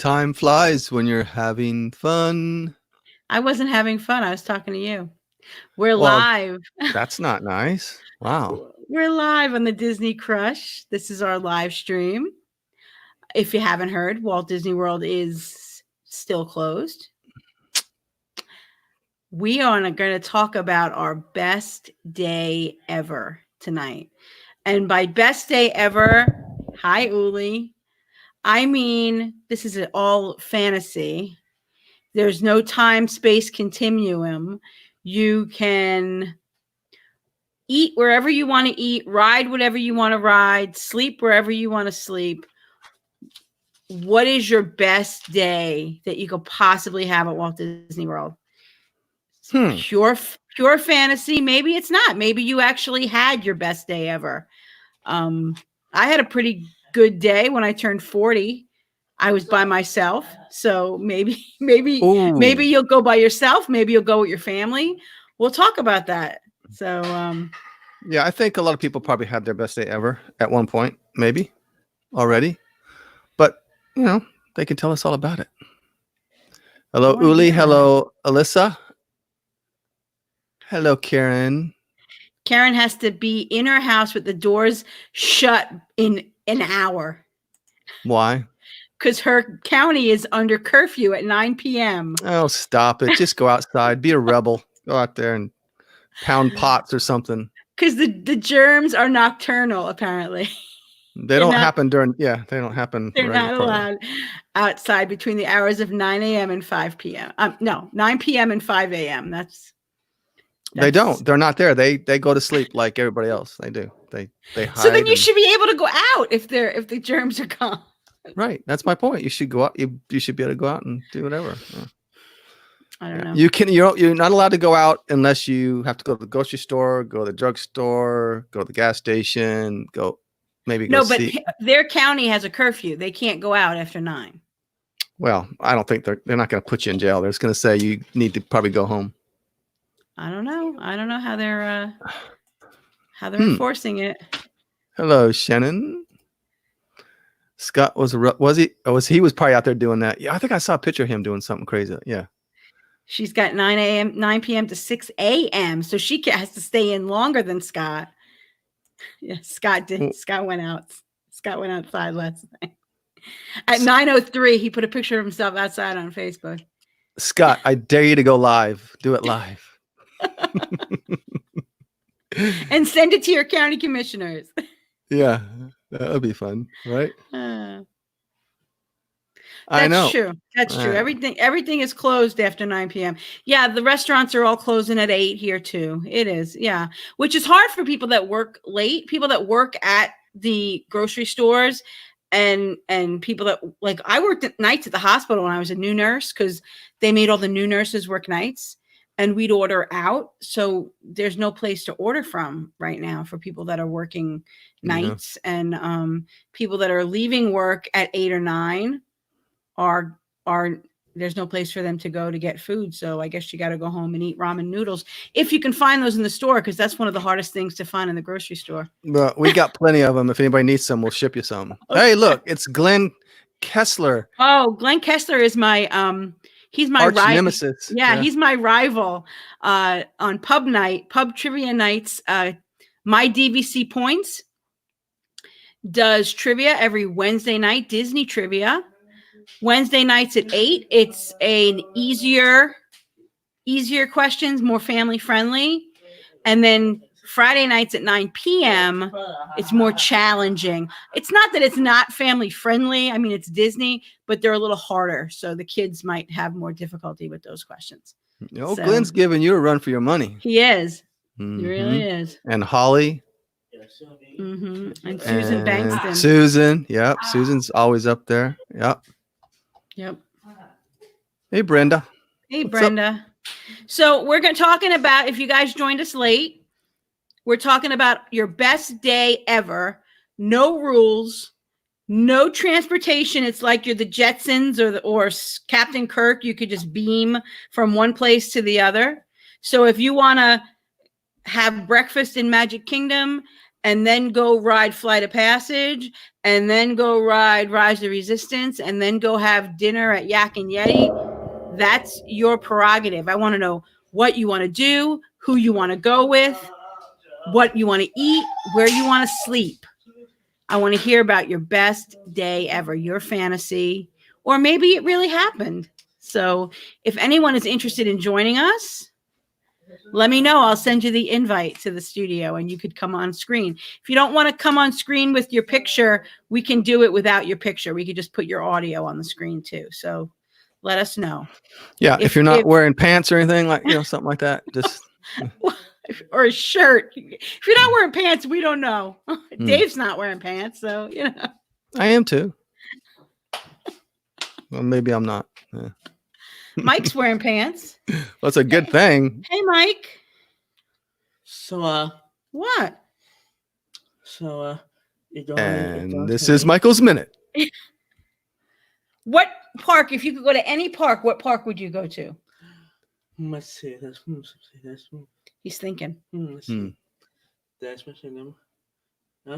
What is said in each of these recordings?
Time flies when you're having fun. I wasn't having fun. I was talking to you. We're Well, live. that's not nice. Wow. We're live on the Disney Crush. This is our live stream. If you haven't heard, Walt Disney World is still closed. We are going to talk about our best day ever tonight. And by best day ever, hi, Uli. I mean, this is all fantasy. There's no time-space continuum. You can eat wherever you want to eat, ride whatever you want to ride, sleep wherever you want to sleep. What is your best day that you could possibly have at Walt Disney World? Pure fantasy. Maybe it's not. Maybe you actually had your best day ever. I had a pretty good day when I turned 40. I was by myself. So maybe you'll go by yourself. Maybe you'll go with your family. We'll talk about that. So, yeah, I think a lot of people probably had their best day ever at one point, maybe already, but you know, they can tell us all about it. Hello, Uli. Hello, Alyssa. Hello, Karen. Karen has to be in her house with the doors shut in an hour. Why? Because her county is under curfew at 9 p.m. Oh, stop it. Just go outside. Be a rebel. Go out there and pound pots or something. Because the germs are nocturnal, apparently. They don't happen during, they don't happen. They're not allowed outside between the hours of 9 a.m. and 5 p.m. 9 p.m. and 5 a.m. They don't. They're not there. They go to sleep like everybody else. They do. They hide. So then you should be able to go out if the germs are gone. Right. That's my point. You should go out. You should be able to go out and do whatever. Yeah. I don't know. You're not allowed to go out unless you have to go to the grocery store, go to the drugstore, go to the gas station, go their county has a curfew. They can't go out after 9. Well, I don't think they're not going to put you in jail. They're just going to say you need to probably go home. I don't know how they're enforcing it. Hello, Shannon. Scott was he was probably out there doing that. Yeah, I think I saw a picture of him doing something crazy. Yeah. She's got 9 p.m. to 6 a.m. So she has to stay in longer than Scott. Yeah, Scott did. Scott went out. Scott went outside last night. At 9:03, he put a picture of himself outside on Facebook. Scott, I dare you to go live. Do it live. And send it to your county commissioners. Yeah, that would be fun, right? I know. That's true. Everything is closed after 9 p.m. Yeah, the restaurants are all closing at 8 here too. It is, yeah. Which is hard for people that work late, people that work at the grocery stores, and people that, like, I worked at nights at the hospital when I was a new nurse because they made all the new nurses work nights. And we'd order out. So there's no place to order from right now for people that are working nights. And people that are leaving work at 8 or 9 are there's no place for them to go to get food. So I guess you got to go home and eat ramen noodles if you can find those in the store, because that's one of the hardest things to find in the grocery store. Well, we got plenty of them. If anybody needs some, we'll ship you some. Okay. Hey, look, it's Glenn Kessler. Oh, Glenn Kessler is my he's my arch nemesis. Yeah, he's my rival on pub trivia nights. My DVC Points does trivia every Wednesday night, Disney trivia. Wednesday nights at 8. It's an easier questions, more family friendly. And then Friday nights at 9 p.m. it's more challenging. It's not that it's not family friendly. I mean, it's Disney, but they're a little harder. So the kids might have more difficulty with those questions. So, Glenn's giving you a run for your money. He is. Mm-hmm. He really is. And Holly. Mm-hmm. And Susan Bankston. Susan. Yep. Susan's always up there. Yep. Hey, Brenda. Hey, Brenda. So we're talking about, if you guys joined us late, we're talking about your best day ever. No rules, no transportation. It's like you're the Jetsons or Captain Kirk. You could just beam from one place to the other. So if you want to have breakfast in Magic Kingdom and then go ride Flight of Passage, and then go ride Rise of Resistance, and then go have dinner at Yak and Yeti, that's your prerogative. I want to know what you want to do, who you want to go with, what you want to eat, where you want to sleep. I want to hear about your best day ever, your fantasy, or maybe it really happened. So if anyone is interested in joining us, let me know. I'll send you the invite to the studio and you could come on screen. If you don't want to come on screen with your picture, we can do it without your picture. We could just put your audio on the screen too. So let us know. Yeah. If you're not wearing pants or anything like, something like that, just. Or a shirt. If you're not wearing pants, we don't know. Dave's not wearing pants, so I am too. Well, maybe I'm not. Yeah. Mike's wearing pants. Well, it's a good thing. Hey, Mike. So what? So and this is Michael's Minute. What park? If you could go to any park, what park would you go to? Let's see. He's thinking. Let's see. That's my kingdom.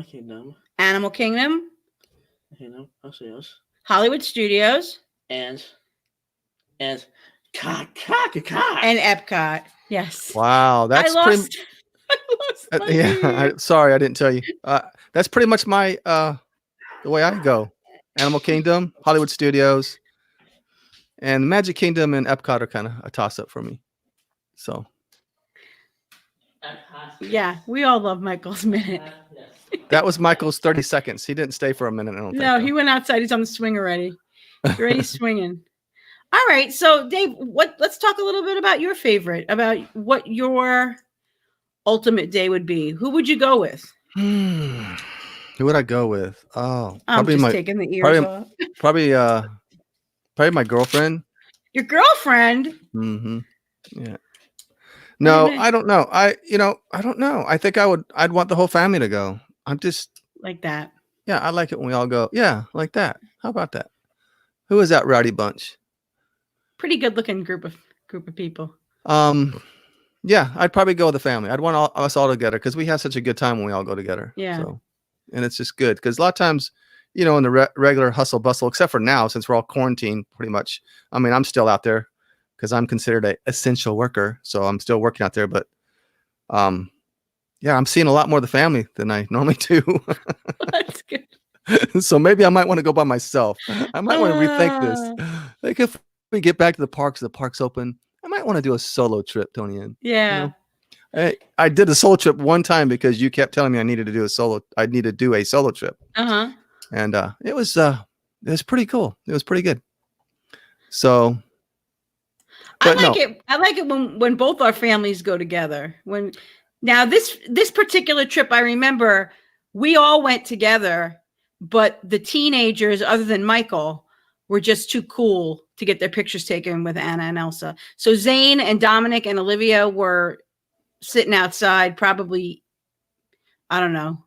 Kingdom. Animal Kingdom. Kingdom. I'll say yes. Hollywood Studios. And And Epcot. Yes. Wow, that's I lost my sorry, I didn't tell you. That's pretty much my the way I go. Animal Kingdom, Hollywood Studios, and Magic Kingdom and Epcot are kind of a toss-up for me. So. Yeah, we all love Michael's Minute. That was Michael's 30 seconds. He didn't stay for a minute. I don't think. No, he went outside. He's on the swing already. He's already swinging. All right. So, Dave, let's talk a little bit about your favorite, about what your ultimate day would be. Who would you go with? Who would I go with? Oh, I'm probably just taking the ears off. Probably my girlfriend. Your girlfriend? Mm-hmm. Yeah. No, I don't know. I don't know. I think I'd want the whole family to go. I'm just like that. Yeah, I like it when we all go. Yeah, like that. How about that? Who is that rowdy bunch? Pretty good looking group of people. Yeah, I'd probably go with the family. I'd want us all together because we have such a good time when we all go together. Yeah. So, and it's just good because a lot of times, in the regular hustle bustle, except for now, since we're all quarantined pretty much. I mean, I'm still out there because I'm considered an essential worker. So I'm still working out there. But yeah, I'm seeing a lot more of the family than I normally do. That's good. So maybe I might want to go by myself. I might want to rethink this. Like if we get back to the park's open, I might want to do a solo trip, Tony. Yeah. I did a solo trip one time because you kept telling me I needed to do a solo trip. Uh-huh. And it was pretty cool. It was pretty good. So I like it when both our families go together. Now this particular trip, I remember we all went together, but the teenagers, other than Michael, were just too cool to get their pictures taken with Anna and Elsa. So Zane and Dominic and Olivia were sitting outside, probably, I don't know.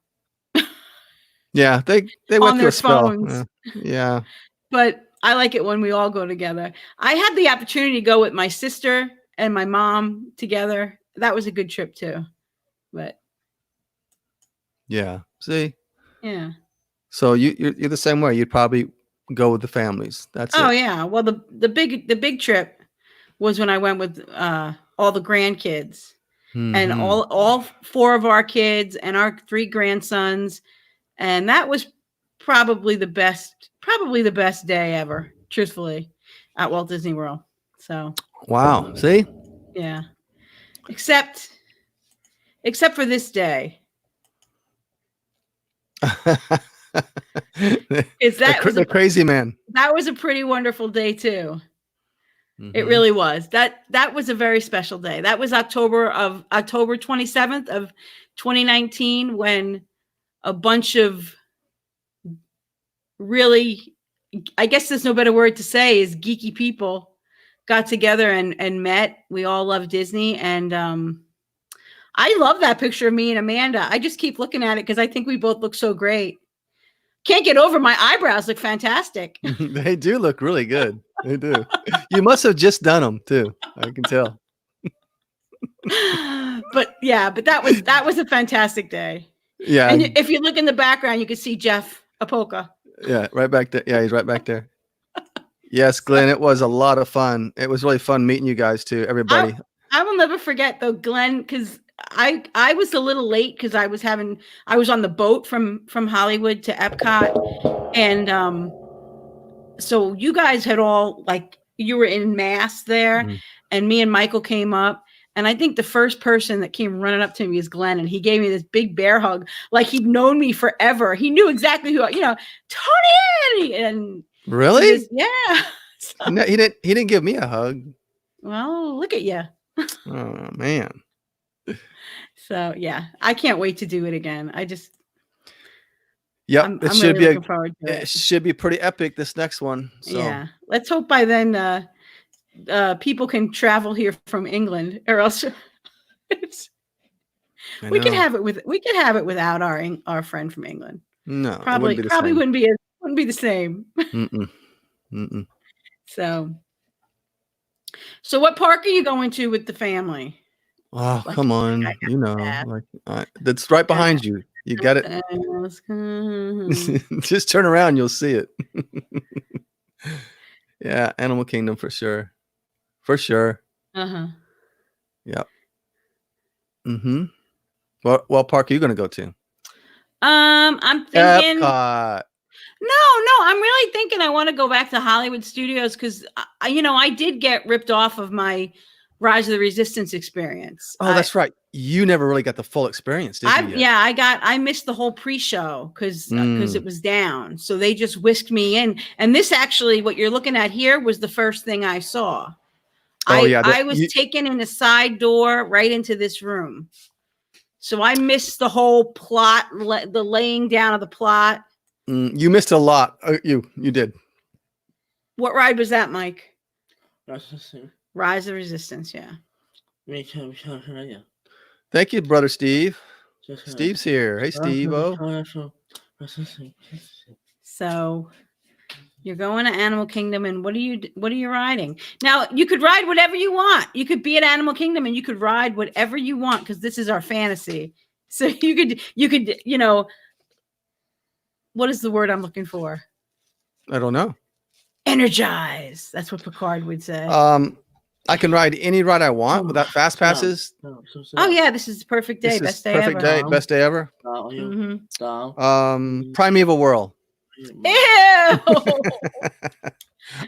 Yeah, they went on through their a spell. phones. Yeah. But I like it when we all go together. I had the opportunity to go with my sister and my mom together. That was a good trip too. But yeah. See? Yeah. So you're the same way. You'd probably go with the families. That's it. Oh yeah. Well, the big trip was when I went with all the grandkids. And all 4 of our kids and our 3 grandsons, and that was probably the best day ever, truthfully, at Walt Disney World. So wow, see, yeah, except for this day. Is that the crazy man? That was a pretty wonderful day too. Mm-hmm. It really was. That was a very special day. That was October 27th of 2019 when a bunch of really, I guess there's no better word to say, is geeky people got together and met. We all love Disney. And I love that picture of me and Amanda. I just keep looking at it because I think we both look so great. Can't get over my eyebrows look fantastic. They do look really good. They do. You must have just done them too. I can tell. But that was a fantastic day. Yeah, And if you look in the background, you can see Jeff Apoka. yeah, right back there. Yeah, he's right back there. Yes, Glenn, it was a lot of fun. It was really fun meeting you guys too, everybody. I will never forget though, Glenn, because I was a little late because I was on the boat from Hollywood to Epcot, and so you guys had all like you were in mass there, Mhm. and me and Michael came up. And I think the first person that came running up to me is Glenn, and he gave me this big bear hug, like he'd known me forever. He knew exactly who, Tony, and Really? yeah. So, No, he didn't give me a hug. well, look at you. Oh man. So yeah, I can't wait to do it again. Yep, I'm it should really be looking forward to it it. should be pretty epic this next one. So Yeah, let's hope by then people can travel here from England, or else I we could know. have it without our friend from England. No, it Probably wouldn't be the same. wouldn't be the same. Mm-mm. Mm-mm. So what park are you going to with the family? Oh, Like, come on. I You know, that. like that's right behind you. You got it. Mhm. Just turn around, you'll see it. Yeah, Animal Kingdom for sure. For sure. Uh-huh. Yep. Mm-hmm. What park are you gonna go to? I'm thinking. Epcot. No, I'm really thinking I want to go back to Hollywood Studios because I did get ripped off of my Rise of the Resistance experience. Oh, that's right. You never really got the full experience, did you? Yet? I missed the whole pre-show because Mm. it was down. So they just whisked me in. And this actually, what you're looking at here, was the first thing I saw. Oh, yeah, I was taken in a side door right into this room. So I missed the whole plot, the laying down of the plot. You missed a lot. You did. What ride was that, Mike? That's the same. Rise of Resistance, yeah. Thank you, brother Steve. Just Steve's here. Hey, Steve. Oh, So you're going to Animal Kingdom, and what are you riding? Now, you could ride whatever you want. You could be at Animal Kingdom and you could ride whatever you want because this is our fantasy. So you could, what is the word I'm looking for? I don't know. Energize. That's what Picard would say. I can ride any ride I want without fast passes. Oh yeah, this is the perfect day. This is Best day perfect ever. day. Best day ever. Mhm. Primeval Whirl. Ew.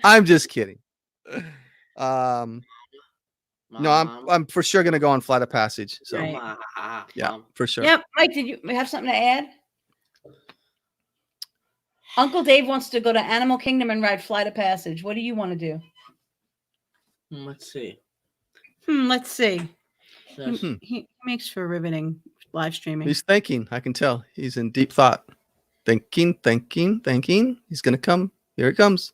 I'm just kidding. No, I'm for sure gonna go on Flight of Passage. So Right. yeah, for sure. Yep. Mike, did you have something to add? Uncle Dave wants to go to Animal Kingdom and ride Flight of Passage. What do you want to do? Let's see. Let's see. Yes. He makes for riveting live streaming. He's thinking. I can tell. He's in deep thought. Thinking. He's gonna come. Here it comes.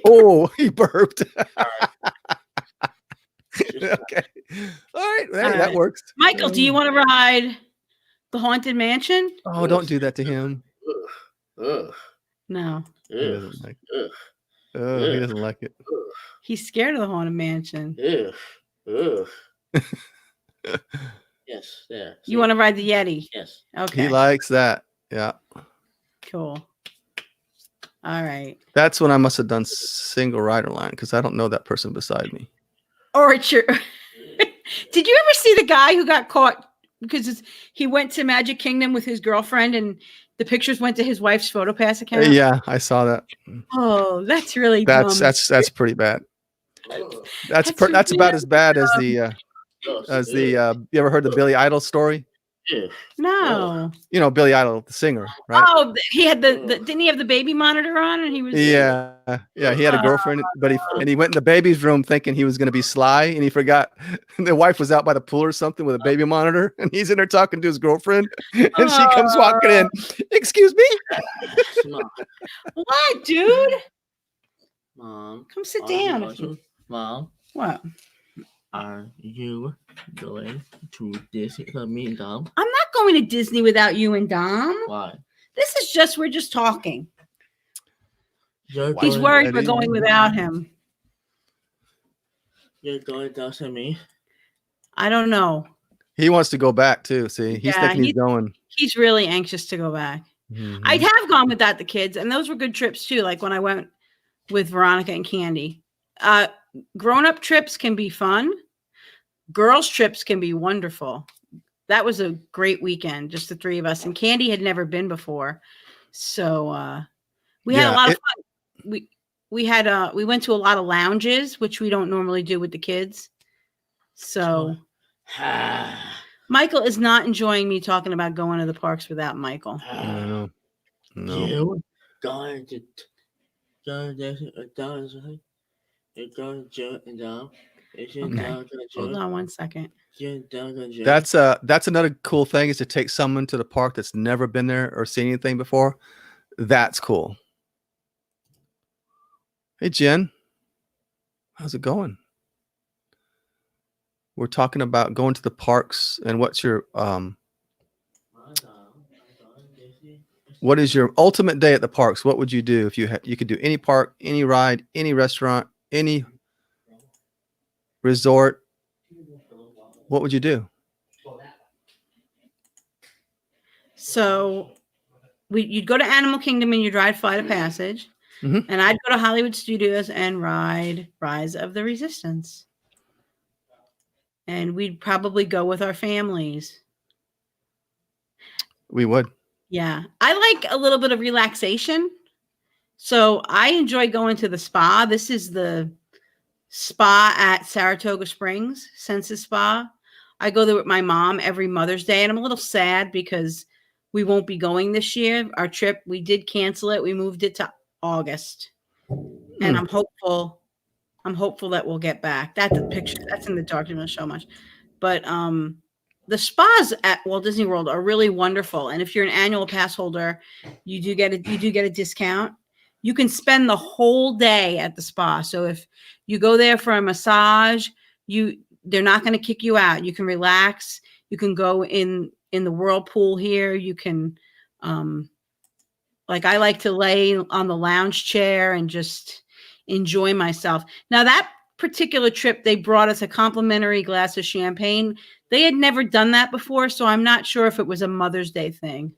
Oh, he burped. Okay. All right. Hey, All that right. works. Michael, do you want to ride the Haunted Mansion? Oh, don't do that to him. Ugh. No. He doesn't like it. Ugh. Oh, he doesn't like it. He's scared of the Haunted Mansion. Ugh. Yes. Yeah. You want to ride the Yeti? Yes. Okay. He likes that. Yeah. Cool. All right. That's when I must have done single rider line because I don't know that person beside me. Or it's your. Did you ever see the guy who got caught because he went to Magic Kingdom with his girlfriend and the pictures went to his wife's PhotoPass account? Yeah, I saw that. Oh, that's really That's dumb. that's pretty bad. That's That's about really as bad as the you ever heard the Billy Idol story? No. You know Billy Idol, the singer, right? Oh, he had the didn't he have the baby monitor on and he was Yeah, he had a girlfriend, but he went in the baby's room thinking he was going to be sly, and he forgot the wife was out by the pool or something with a baby monitor, and he's in there talking to his girlfriend, and she comes walking in. Excuse me, What, dude? Mom. Come sit down. Mom, What? are you going to Disney with me and Dom? I'm not going to Disney without you and Dom. Why? This is we're just talking. You're He's going, worried we're Eddie. going without him. You're going to me? I don't know. He wants to go back too. See, he's Yeah, thinking he's going. He's really anxious to go back. Mhm. I have gone without the kids, and those were good trips too. Like when I went with Veronica and Candy. Grown-up trips can be fun. Girls trips can be wonderful. That was a great weekend, just the three of us. And Candy had never been before, so we had a lot of fun. We went to a lot of lounges, which we don't normally do with the kids. So Michael is not enjoying me talking about going to the parks without Michael. No. You going to Hold on one second. That's another cool thing is to take someone to the park that's never been there or seen anything before. That's cool. Hey Jen, how's it going? We're talking about going to the parks, and what's your what is your ultimate day at the parks? What would you do if you could do any park, any ride, any restaurant, any resort? What would you do? So you'd go to Animal Kingdom and you'd ride Flight of Passage. Mhm. And I'd go to Hollywood Studios and ride Rise of the Resistance. And we'd probably go with our families. We would. Yeah. I like a little bit of relaxation. So I enjoy going to the spa. This is the spa at Saratoga Springs, Senses Spa. I go there with my mom every Mother's Day, and I'm a little sad because we won't be going this year. Our trip, we did cancel it. We moved it to August. And I'm hopeful that we'll get back. That's a picture. That's in the dark. I don't show much. But the spas at Walt Disney World are really wonderful. And if you're an annual pass holder, you do get a discount. You can spend the whole day at the spa. So if you go there for a massage, they're not going to kick you out. You can relax. You can go in the whirlpool here. You can like I like to lay on the lounge chair and just enjoy myself. Now that particular trip, they brought us a complimentary glass of champagne. They had never done that before, so I'm not sure if it was a Mother's Day thing.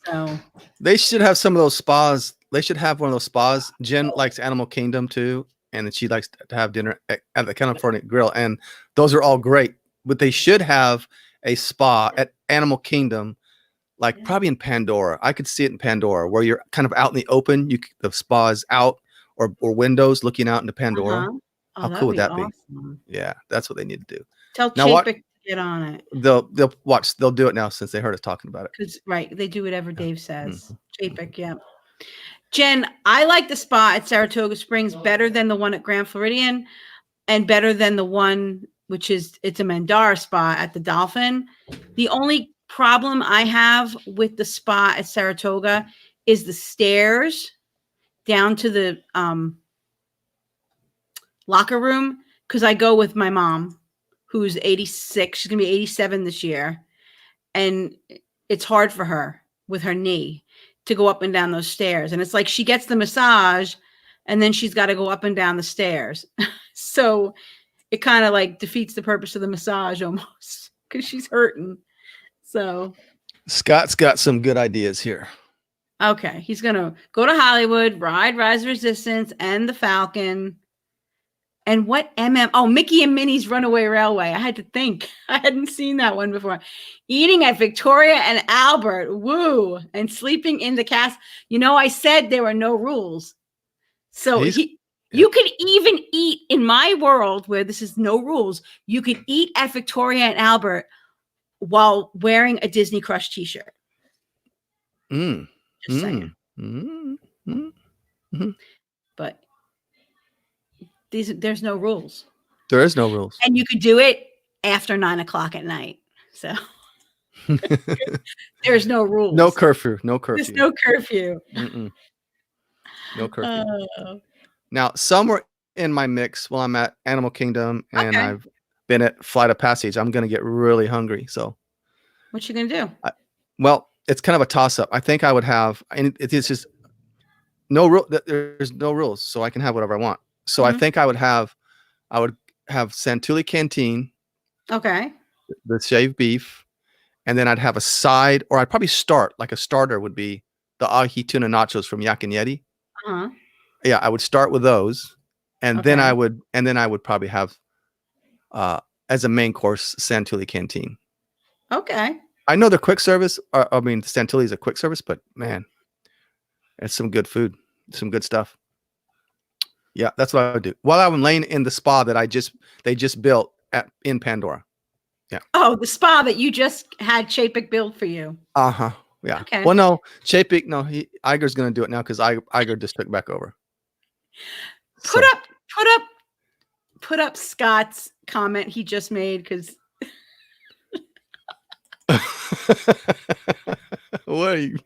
So they should have some of those spas. They should have one of those spas. Jen likes Animal Kingdom too, and then she likes to have dinner at the California Grill, and those are all great. But they should have a spa at Animal Kingdom, like probably in Pandora. I could see it in Pandora, where you're kind of out in the open. The spa is out, or windows looking out into Pandora. Oh, How that'd cool would that awesome. be? Yeah, that's what they need to do. Tell Now Chapek to get on it. They'll watch. They'll do it now since they heard us talking about it. Because right, they do whatever Dave says. Chapek, yeah. Jen, I like the spa at Saratoga Springs better than the one at Grand Floridian, and better than the one it's a Mandara spa at the Dolphin. The only problem I have with the spa at Saratoga is the stairs down to the locker room, because I go with my mom, who's 86. She's gonna be 87 this year, and it's hard for her with her knee to go up and down those stairs. And it's like she gets the massage and then she's got to go up and down the stairs. So it kind of like defeats the purpose of the massage almost, because she's hurting. So Scott's got some good ideas here. okay, he's gonna go to Hollywood, ride Rise of Resistance and the Falcon. And what Mickey and Minnie's Runaway Railway. I had to think. I hadn't seen that one before. Eating at Victoria and Albert. Woo. And sleeping in the castle. I said there were no rules. So you could even eat in my world where this is no rules. You could eat at Victoria and Albert while wearing a Disney Crush t-shirt. Just saying. But there's no rules. There is no rules. And you could do it after 9:00 at night. So there's no rules. No curfew. No curfew. There's no curfew. No curfew. Now, somewhere in my mix while I'm at Animal Kingdom and I've been at Flight of Passage, I'm going to get really hungry. So what you going to do? Well, it's kind of a toss-up. I think I would have, and it's just no rule. There's no rules, so I can have whatever I want. So I think I would have Santulli Canteen. Okay. the shaved beef, and then I'd have a side, or I'd probably start like a starter would be the ahi tuna nachos from Yak and Yeti. Uh-huh. Yeah, I would start with those, and then Okay. I would probably have as a main course Santulli Canteen. Okay. I know they're quick service. I mean, Santulli is a quick service, but man, it's some good food, some good stuff. Yeah, that's what I would do while I'm laying in the spa that they just built in Pandora. Oh, the spa that you just had Chapek build for you. Yeah. Okay. Well, no, Chapek, no, Iger's gonna do it now because Iger just took back over. Put up Scott's comment he just made because What are you?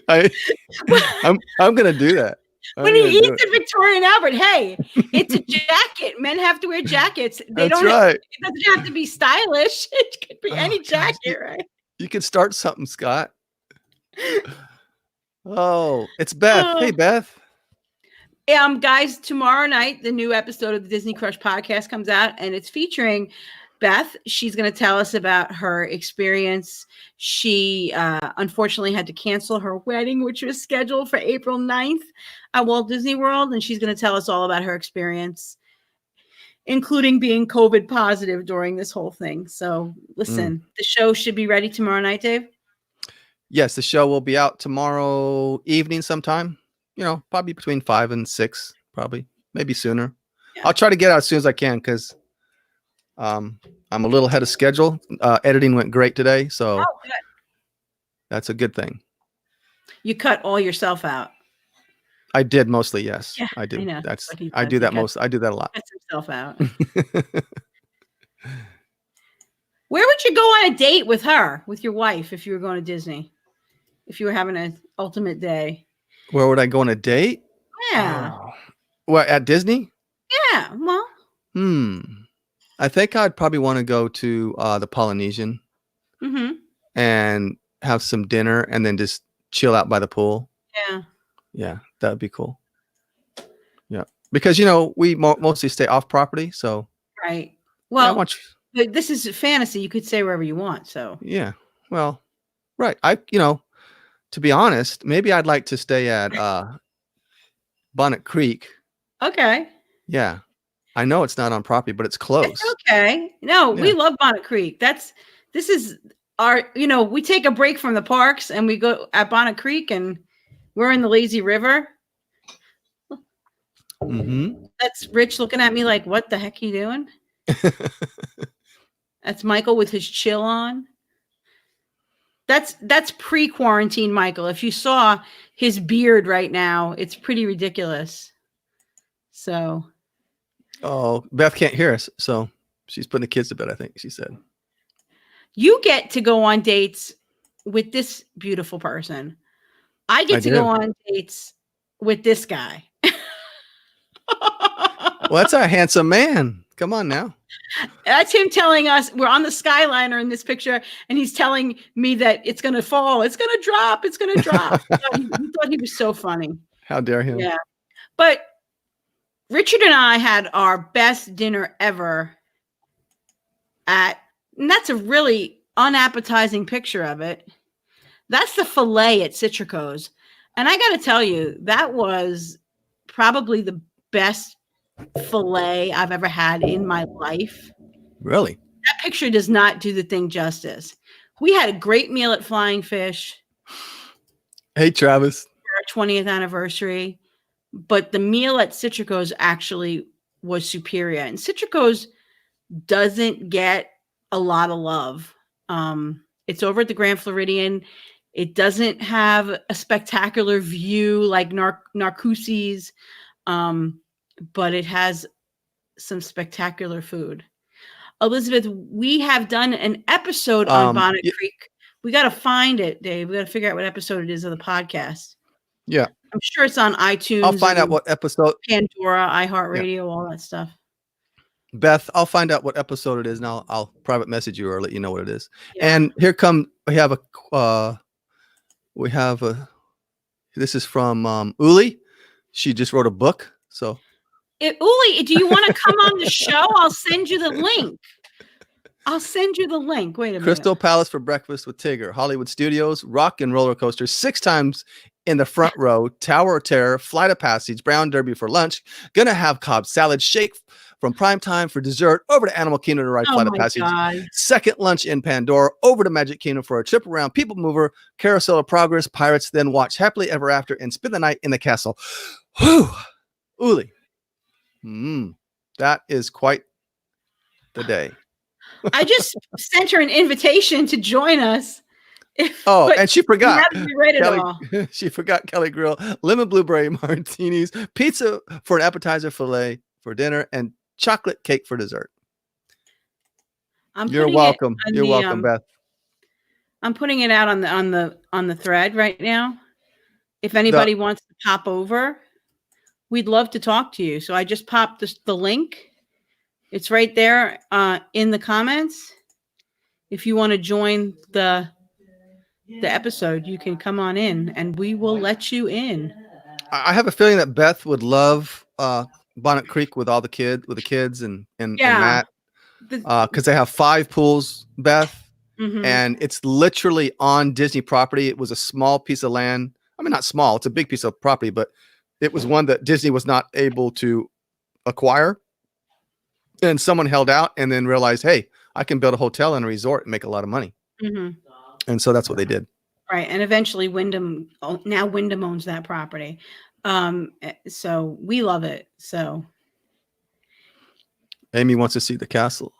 I'm gonna do that. when he eats at Victoria and Albert, hey, it's a jacket. Men have to wear jackets. They That's don't. right. It doesn't have to be stylish. It could be any gosh, jacket, right? You can start something, Scott. Oh, it's Beth. Hey, Beth. Guys, tomorrow night the new episode of the Disney Crush podcast comes out, and it's featuring Beth. She's going to tell us about her experience. She unfortunately had to cancel her wedding, which was scheduled for April 9th at Walt Disney World, and she's going to tell us all about her experience, including being COVID positive during this whole thing. So listen, the show should be ready tomorrow night, Dave. Yes, the show will be out tomorrow evening sometime. You know, probably between 5 and 6, probably, maybe sooner. Yeah. I'll try to get out as soon as I can because I'm a little ahead of schedule. Editing went great today, so Oh, good. that's a good thing. You cut all yourself out. I did mostly, yes. Yeah, I do. I know. That's What he I does. do He that cuts- I do that a lot. Cuts himself out. Where would you go on a date with her, with your wife, if you were going to Disney? If you were having an ultimate day? Where would I go on a date? Yeah. Oh. Well, at Disney? Yeah. Well, I think I'd probably want to go to the Polynesian and have some dinner and then just chill out by the pool. yeah. Yeah, that would be cool. Yeah, because you know we mostly stay off property, so Right. yeah, Well, but this is fantasy. You could say wherever you want. So yeah, well, right. To be honest, maybe I'd like to stay at Bonnet Creek. okay. Yeah, I know it's not on property, but it's close. It's okay. No, we Yeah. love Bonnet Creek. This is our, we take a break from the parks and we go at Bonnet Creek and we're in the lazy river. Mm-hmm. That's Rich looking at me like, what the heck are you doing? That's Michael with his chill on. That's pre-quarantine Michael. If you saw his beard right now, it's pretty ridiculous. So Oh, Beth can't hear us, so she's putting the kids to bed, I think she said. you get to go on dates with this beautiful person. I get to do. go on dates with this guy. Well, that's a handsome man. Come on now. That's him telling us we're on the Skyliner in this picture, and he's telling me that it's going to fall. It's going to drop. It's going to drop. He thought he was so funny. How dare him? Yeah. But Richard and I had our best dinner ever and that's a really unappetizing picture of it. That's the filet at Citrico's. And I got to tell you, that was probably the best filet I've ever had in my life. Really? That picture does not do the thing justice. We had a great meal at Flying Fish. Hey, Travis. Our 20th anniversary. But the meal at Citrico's actually was superior. And Citrico's doesn't get a lot of love. It's over at the Grand Floridian. It doesn't have a spectacular view like Narcoossee's, but it has some spectacular food. Elizabeth, we have done an episode on Bonnet Creek. We got to find it, Dave. We got to figure out what episode it is of the podcast. Yeah. I'm sure it's on iTunes. I'll find out what episode. Pandora, iHeartRadio, all that stuff. Beth, I'll find out what episode it is, and I'll private message you or let you know what it is. Yeah. And here we have this is from Uli. She just wrote a book. So Uli, do you want to come on the show? I'll send you the link. I'll send you the link. Wait a minute. Crystal Palace for breakfast with Tigger. Hollywood Studios, Rock and Roller Coaster 6 times in the front row. Tower of Terror, Flight of Passage, Brown Derby for lunch. Gonna have Cobb salad, shake from prime time for dessert. Over to Animal Kingdom to ride Oh Flight of my Passage. God. Second lunch in Pandora. Over to Magic Kingdom for a trip around People Mover, Carousel of Progress, Pirates. Then watch Happily Ever After and spend the night in the castle. Whew. Uli. That is quite the day. I just sent her an invitation to join us. Oh, But and she you forgot. haven't read it all. She forgot Kelly Grill, lemon blueberry martinis, pizza for an appetizer, filet for dinner, and chocolate cake for dessert. You're Putting it welcome. on You're the, welcome, Beth. I'm putting it out on the thread right now. If anybody wants to pop over, we'd love to talk to you. So I just popped the link. It's right there in the comments. If you want to join the episode, you can come on in and we will let you in. I have a feeling that Beth would love Bonnet Creek with all the kids and Matt. Because they have 5 pools, Beth. Mm-hmm. And it's literally on Disney property. It was a small piece of land. I mean, not small, it's a big piece of property, but it was one that Disney was not able to acquire. And someone held out and then realized, hey, I can build a hotel and a resort and make a lot of money. Mm-hmm. And so that's what they did. Right. And eventually Wyndham owns that property. So we love it. So Amy wants to see the castle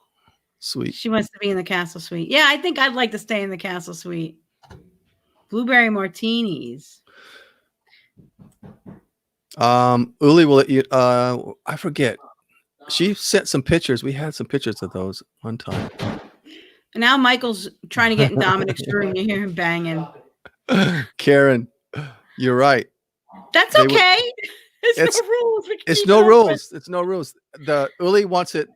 suite. she wants to be in the castle suite. Yeah, I think I'd like to stay in the castle suite. Blueberry martinis. Uli will let you, I forget. She sent some pictures. We had some pictures of those one time. And now Michael's trying to get in Dominic's room. You hear him banging. Karen, you're right. That's okay. It's no rules. It's no rules. It's no rules. The Uli wants it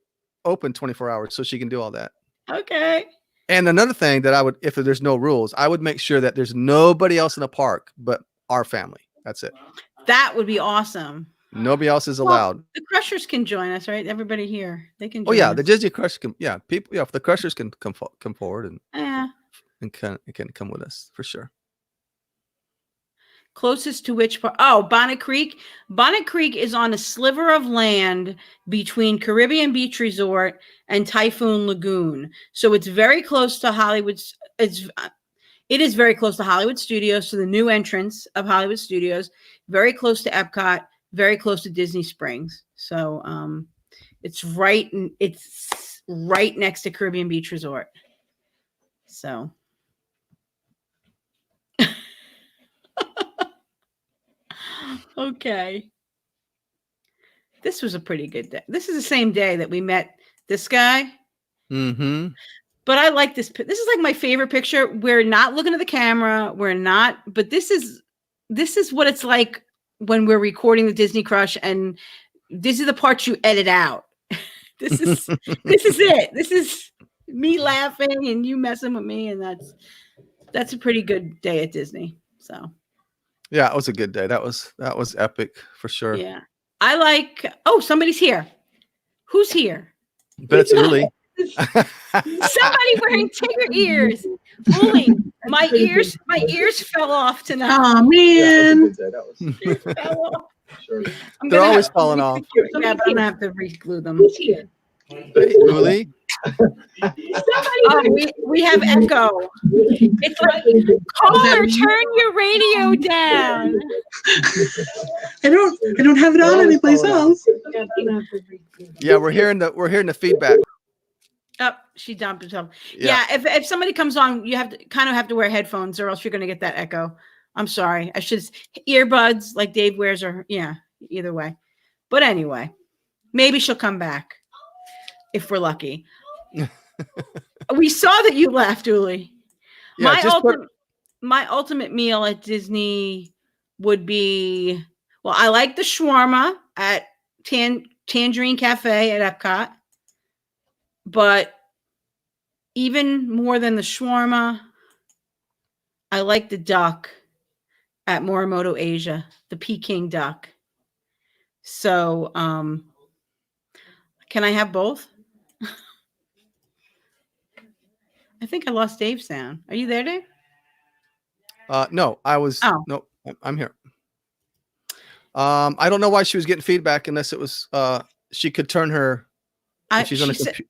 open 24 hours so she can do all that. Okay. And another thing that if there's no rules, I would make sure that there's nobody else in the park but our family. That's it. That would be awesome. Nobody else is allowed. Well, the Crushers can join us, right? Everybody here, they can. Oh join yeah, us. the Disney Crushers can. Yeah, people. Yeah, if the Crushers can come forward and can come with us for sure. Closest to which part? Oh, Bonnet Creek. Bonnet Creek is on a sliver of land between Caribbean Beach Resort and Typhoon Lagoon. So it's very close to Hollywood. It is very close to Hollywood Studios, to the new entrance of Hollywood Studios. Very close to Epcot. Very close to Disney Springs. So it's right next to Caribbean Beach Resort. So okay. This was a pretty good day. This is the same day that we met this guy. Mm-hmm. But I like this. This is like my favorite picture. We're not looking at the camera. We're not, but this is what it's like when we're recording the Disney Crush, and this is the parts you edit out. This is it. This is me laughing and you messing with me, and that's a pretty good day at Disney. So yeah, it was a good day. That was epic for sure. Yeah. I like, oh, somebody's here. Who's here? But it's early. Somebody wearing Tigger ears. Uli, my ears fell off tonight. Oh man. Ears fell off. They're always falling off. Yeah, but I'm gonna have to re-glue them. Hey, Uli. We have echo. It's like, caller, turn your radio down. I don't have it on anyplace else. Yeah, we're hearing the feedback. Oh, she dumped herself. Yeah, if somebody comes on, you have to wear headphones, or else you're gonna get that echo. I'm sorry. I should earbuds like Dave wears, or either way. But anyway, maybe she'll come back if we're lucky. We saw that you left, Uli. Yeah, my ultimate meal at Disney would be, well, I like the shawarma at Tangerine Cafe at Epcot. But even more than the shawarma, I like the duck at Morimoto Asia, the Peking duck. So, can I have both? I think I lost Dave's sound. Are you there, Dave? No, I was. Oh. No, I'm here. I don't know why she was getting feedback unless it was. She could turn her. If she's on a computer.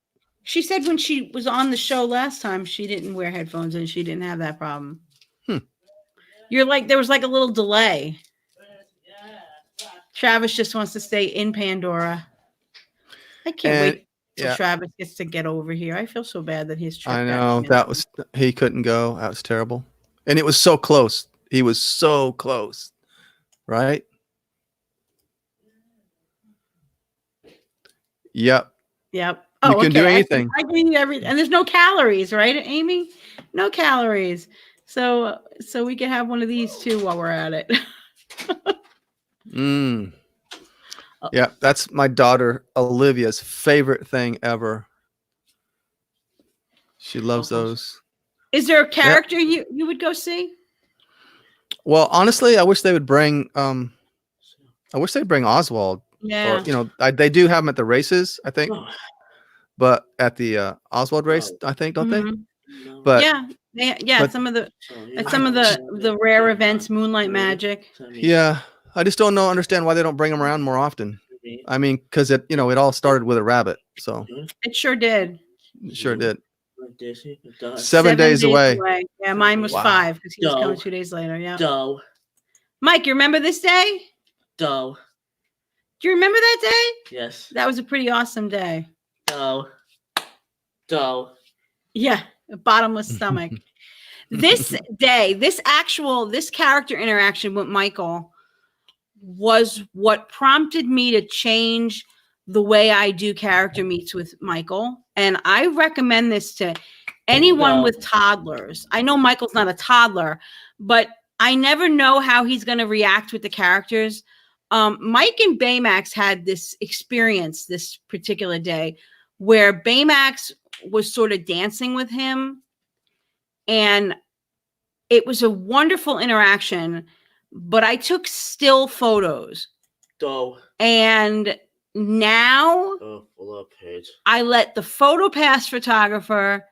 She said when she was on the show last time, she didn't wear headphones and she didn't have that problem. You're like, there was like a little delay. Travis just wants to stay in Pandora. I can't wait till Travis gets to get over here. I feel so bad that he's tripped. I know he couldn't go. That was terrible. And it was so close. He was so close. Right? Yep. Oh, you can do anything. I can eat everything. And there's no calories, right, Amy? No calories. So we can have one of these too while we're at it. Yeah, that's my daughter Olivia's favorite thing ever. She loves those. Is there a character you would go see? Well, honestly, I wish they would bring Oswald. Yeah. Or, they do have him at the races, I think. But at the Oswald race, I think, don't they? But but some of the rare events, Moonlight Magic. Yeah, I just don't understand why they don't bring him around more often. I mean, because it all started with a rabbit, so it sure did. It sure did. 7 days away. Yeah, mine was 5 because he was coming 2 days later. Yeah. Mike, you remember this day? Do you remember that day? Yes. That was a pretty awesome day. Yeah, a bottomless stomach. This day, this character interaction with Michael was what prompted me to change the way I do character meets with Michael. And I recommend this to anyone with toddlers. I know Michael's not a toddler, but I never know how he's going to react with the characters. Mike and Baymax had this experience this particular day where Baymax was sort of dancing with him. And it was a wonderful interaction, but I took still photos. And now I let the PhotoPass photographer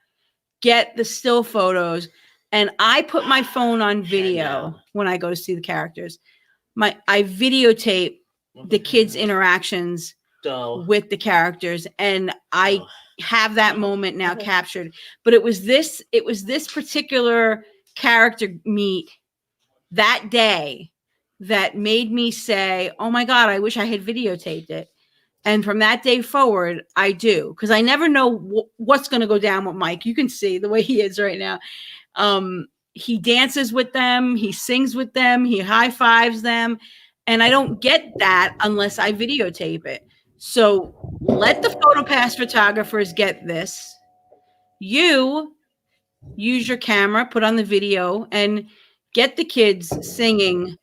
get the still photos, and I put my phone on video when I go to see the characters. I videotape the kids' interactions with the characters, and I have that moment now captured. But it was this particular character meet that day that made me say, oh my God, I wish I had videotaped it. And from that day forward, I do, because I never know what's going to go down with Mike. You can see the way he is right now. He dances with them. He sings with them. He high fives them. And I don't get that unless I videotape it. So let the PhotoPass photographers get this. You use your camera, put on the video, and get the kids singing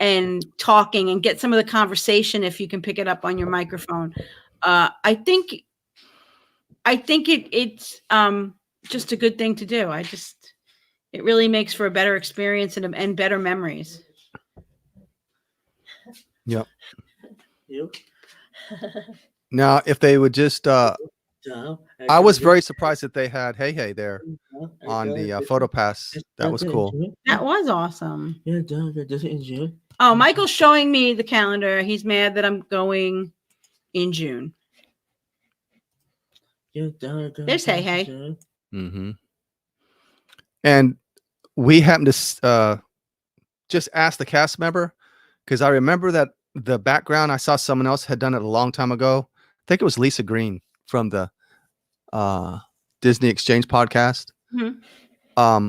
and talking, and get some of the conversation if you can pick it up on your microphone. I think it's just a good thing to do. It really makes for a better experience and better memories. Yep. Now, if they would just, I was very surprised that they had Hey there on the PhotoPass. That was cool. That was awesome. Oh, Michael's showing me the calendar. He's mad that I'm going in June. There's Hey. Mm-hmm. And we happened to just ask the cast member, because I remember that the background, I saw someone else had done it a long time ago. I think it was Lisa Green from the Disney Exchange podcast. Mm-hmm.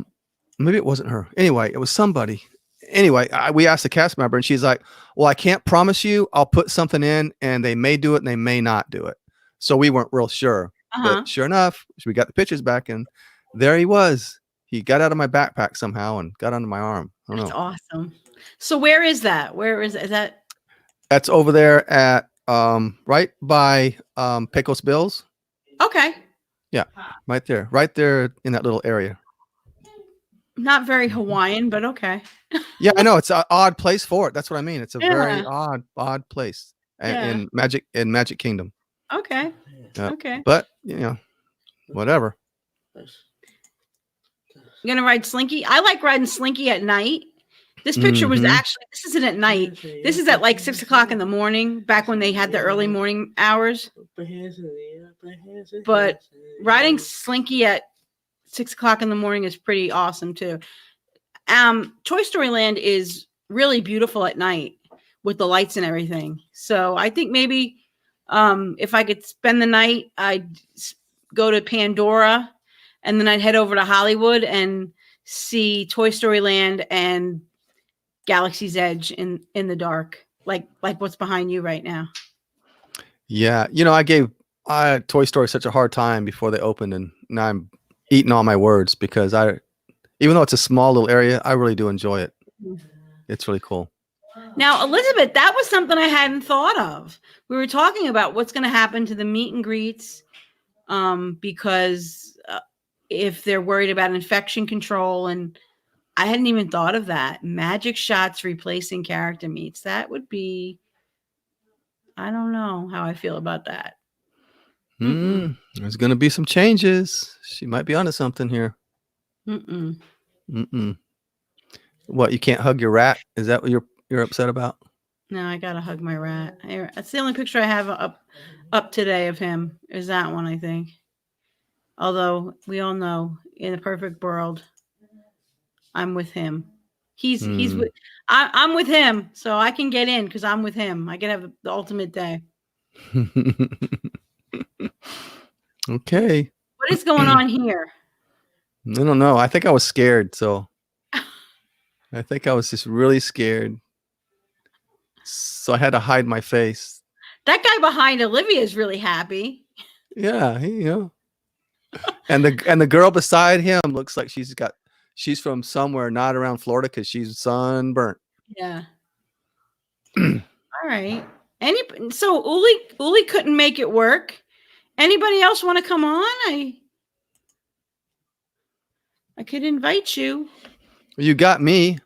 Maybe it wasn't her. Anyway, it was somebody. Anyway, we asked the cast member, and she's like, well, I can't promise you. I'll put something in, and they may do it, and they may not do it. So we weren't real sure. But sure enough, we got the pictures back, and there he was. He got out of my backpack somehow and got under my arm. I don't know. That's awesome. So where is that? Where is that? That's over there at right by Pecos Bills. Okay. Yeah, right there in that little area. Not very Hawaiian, but okay. Yeah, I know, it's an odd place for it. That's what I mean. It's a very odd place in Magic Kingdom. Okay. Yeah. Okay. But whatever. gonna ride Slinky. I like riding Slinky at night. This picture was Mhm. actually, this isn't at night. This is at like 6 o'clock in the morning, back when they had the early morning hours. But riding Slinky at 6 o'clock in the morning is pretty awesome too. Toy Story Land is really beautiful at night with the lights and everything. So I think maybe if I could spend the night, I'd go to Pandora and then I'd head over to Hollywood and see Toy Story Land and Galaxy's Edge in the dark, like what's behind you right now. Yeah, you know, I gave Toy Story such a hard time before they opened, and now I'm eating all my words because even though it's a small little area, I really do enjoy it. It's really cool. Now, Elizabeth, that was something I hadn't thought of. We were talking about what's going to happen to the meet and greets because if they're worried about infection control, and I hadn't even thought of that. Magic Shots replacing character meets. That would be, I don't know how I feel about that. There's going to be some changes. She might be onto something here. Mm-mm. What, you can't hug your rat? Is that what you're upset about? No, I gotta hug my rat. That's the only picture I have up today of him. Is that one, I think. Although we all know, in a perfect world, I'm with him. He's with. I'm with him, so I can get in because I'm with him. I can have the ultimate day. Okay. What is going on here? I don't know. I think I was scared, so I think I was just really scared. So I had to hide my face. That guy behind Olivia is really happy. Yeah, you know. And the girl beside him looks like she's from somewhere not around Florida because she's sunburnt. Yeah. All right. So Uli couldn't make it work. Anybody else want to come on? I could invite you. You got me.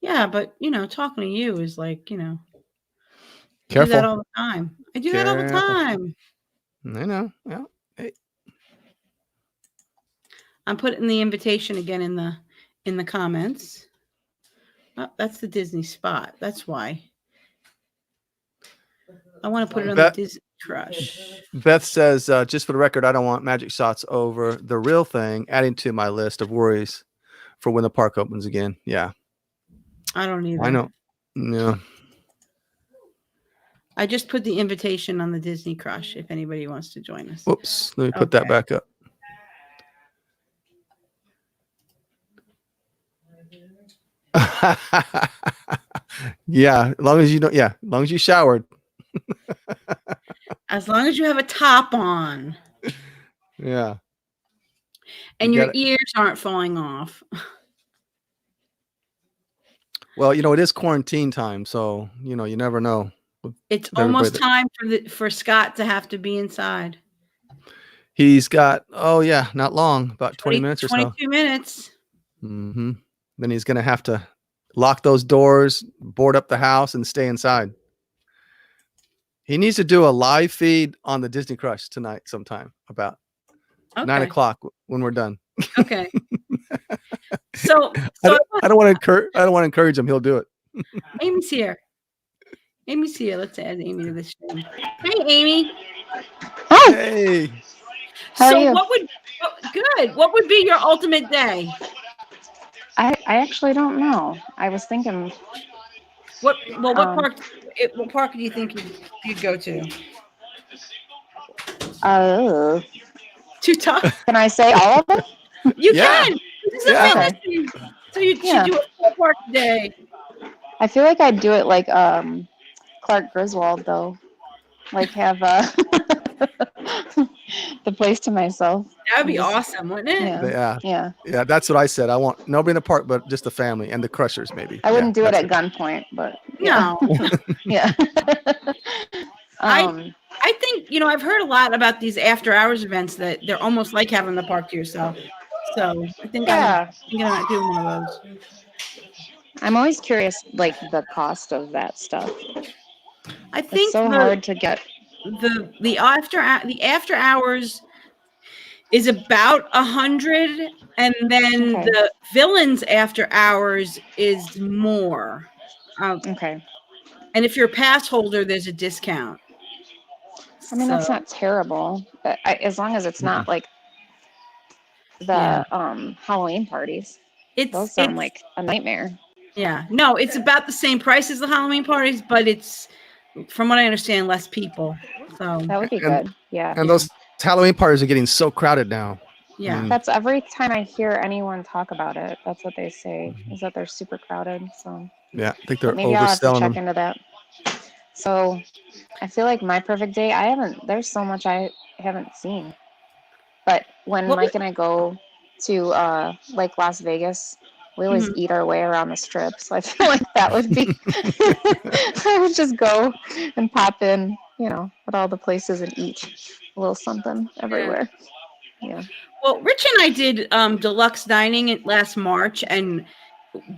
Yeah, but talking to you is like, I Careful. do that all the time. I do that all the time. I know. Yeah. Hey. I'm putting the invitation again in the comments. Oh, that's the Disney spot. That's why. I want to put it on the Disney Crush. Beth says, just for the record, I don't want Magic Shots over the real thing, adding to my list of worries for when the park opens again. Yeah. I don't either. I know. Yeah. I just put the invitation on the Disney Crush if anybody wants to join us. Whoops. Let me put that back up. Yeah. As long as you don't. Yeah. As long as you showered. As long as you have a top on. Yeah. And your ears aren't falling off. Well, it is quarantine time, so you never know. It's almost time for Scott to have to be inside. He's got not long, about 20 minutes or so. 22 minutes. Mm-hmm. Then he's gonna have to lock those doors, board up the house, and stay inside. He needs to do a live feed on the Disney Crush tonight sometime about 9 o'clock when we're done. Okay. So I don't want to encourage him. He'll do it. Amy's here. Let's add Amy to this stream. Hey, Amy. Hi. Hey. How are you? What would be your ultimate day? I actually don't know. I was thinking. What park do you think you'd go to? Too tough. Can I say all of them? You can. This is a fantasy. So you should do a full park day. I feel like I'd do it like Clark Griswold though, like have the place to myself. That would be awesome, wouldn't it? Yeah. Yeah. That's what I said. I want nobody in the park, but just the family and the Crushers, maybe. I wouldn't do it at gunpoint, but no. Yeah. I think I've heard a lot about these after hours events that they're almost like having the park to yourself. So I think I'm thinking about doing one of those. I'm always curious, like the cost of that stuff. I think it's so hard to get. The after hours is about 100, and then Okay. the Villains After Hours is more. Okay. And if you're a pass holder, there's a discount. I mean, that's So, not terrible, but as long as it's not like the Yeah. Halloween parties. it's Those sound it's like a nightmare. yeah. No, it's about the same price as the Halloween parties, but it's, from what I understand, less people. So That would be And- good. Yeah. And those Halloween parties are getting so crowded now. yeah. mean, That's every time I hear anyone talk about it. That's what they say, is that they're super crowded. So Yeah, I think they're but maybe I'll have to overselling check them. into that. So I feel like my perfect day, there's so much I haven't seen. But when What Mike and I go to like Las Vegas, we always Mhm. eat our way around the strip. So I feel like that would be I would just go and pop in, at all the places and eat a little something everywhere. Yeah. Well, Rich and I did deluxe dining last March, and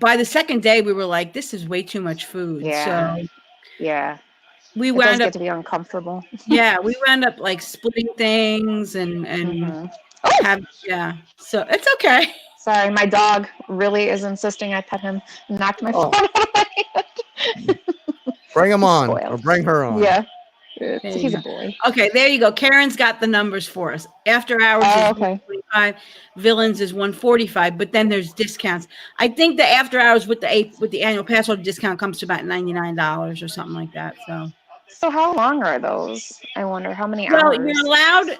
by the second day, we were like, "This is way too much food." Yeah. So Yeah. we It does wound get up, to be uncomfortable. we wound up like splitting things and Mhm. So it's okay. Sorry, my dog really is insisting I pet him. Knocked my Oh. phone out of my hand. Bring them on Spoiled. or bring her on. Yeah. you He's a go. boy. Okay, there you go. Karen's got the numbers for us. After Hours Oh, is okay. 125, Villains is 145, but then there's discounts. I think the After Hours with the annual pass holder discount comes to about $99 or something like that. So how long are those? I wonder how many Well, hours.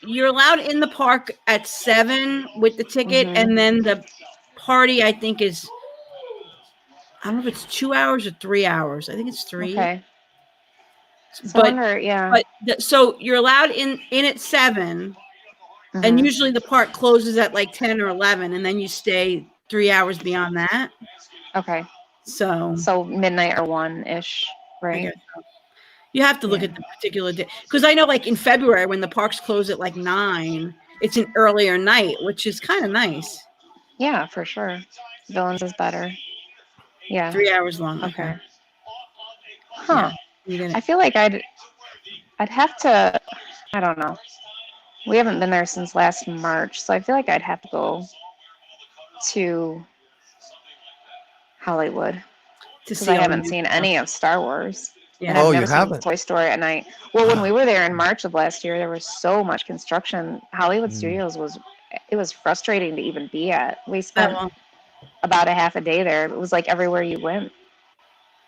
you're allowed in the park at 7 with the ticket, Mhm. and then the party, I think, is, I don't know if it's 2 hours or 3 hours. I think it's 3. Okay. So I But wonder, yeah. so you're allowed in at 7, and Mhm. usually the park closes at like 10 or 11, and then you stay 3 hours beyond that. Okay. So So midnight or 1-ish, I right? guess so. You have to look Yeah. at the particular day, because I know, like in February when the parks close at like 9, it's an earlier night, which is kind of nice. Yeah, for sure. Villains is better. Yeah. 3 hours long. Okay. Huh. You get it. I feel like I'd have to, I don't know. We haven't been there since last March, so I feel like I'd have to go to To Hollywood because see I all the haven't new seen stuff. any of Star Wars. And Yeah. I've Oh, you never seen haven't? Toy Story at night. Well, when we were there in March of last year, there was so much construction. Hollywood Mm. Studios was frustrating to even be at. We That spent long. about a half a day there. It was like everywhere you went.